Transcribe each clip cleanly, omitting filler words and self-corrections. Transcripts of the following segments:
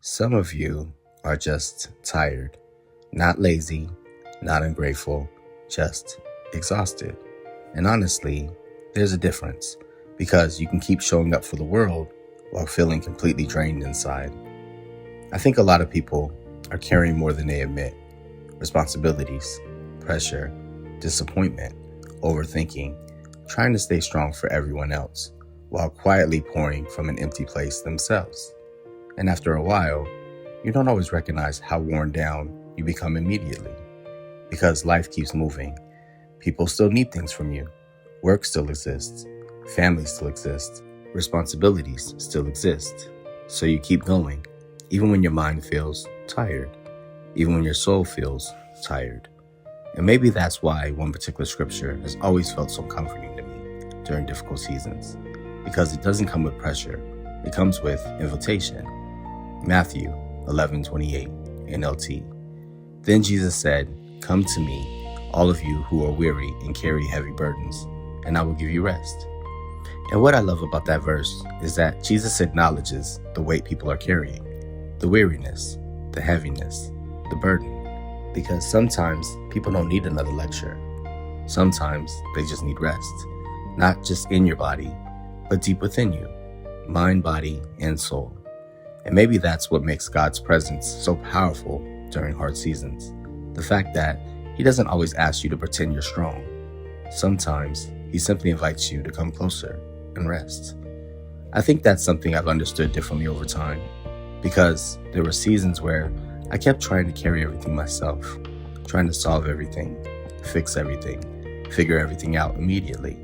Some of you are just tired, not lazy, not ungrateful, just exhausted. And honestly, there's a difference because you can keep showing up for the world while feeling completely drained inside. I think a lot of people are carrying more than they admit. Responsibilities, pressure, disappointment, overthinking, trying to stay strong for everyone else while quietly pouring from an empty place themselves. And after a while, you don't always recognize how worn down you become immediately. Because life keeps moving. People still need things from you. Work still exists. Family still exists. Responsibilities still exist. So you keep going, even when your mind feels tired, even when your soul feels tired. And maybe that's why one particular scripture has always felt so comforting to me during difficult seasons. Because it doesn't come with pressure. It comes with invitation. Matthew 11:28 NLT. Then Jesus said, "Come to me, all of you who are weary and carry heavy burdens, and I will give you rest." And what I love about that verse is that Jesus acknowledges the weight people are carrying, the weariness, the heaviness, the burden. Because sometimes people don't need another lecture. Sometimes they just need rest, not just in your body, but deep within you, mind, body, and soul. And maybe that's what makes God's presence so powerful during hard seasons. The fact that He doesn't always ask you to pretend you're strong. Sometimes He simply invites you to come closer and rest. I think that's something I've understood differently over time, because there were seasons where I kept trying to carry everything myself, trying to solve everything, fix everything, figure everything out immediately.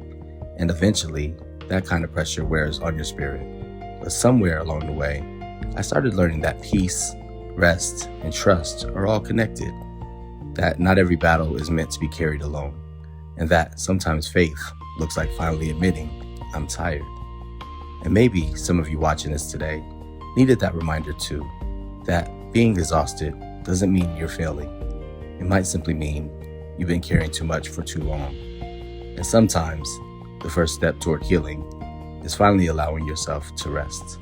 And eventually, that kind of pressure wears on your spirit. But somewhere along the way, I started learning that peace, rest, and trust are all connected, that not every battle is meant to be carried alone, and that sometimes faith looks like finally admitting, I'm tired. And maybe some of you watching this today needed that reminder too, that being exhausted doesn't mean you're failing. It might simply mean you've been carrying too much for too long. And sometimes the first step toward healing is finally allowing yourself to rest.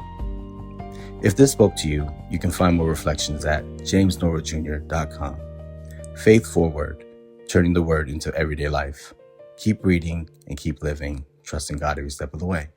If this spoke to you, you can find more reflections at jamesnorajr.com. Faith forward, turning the word into everyday life. Keep reading and keep living, trusting God every step of the way.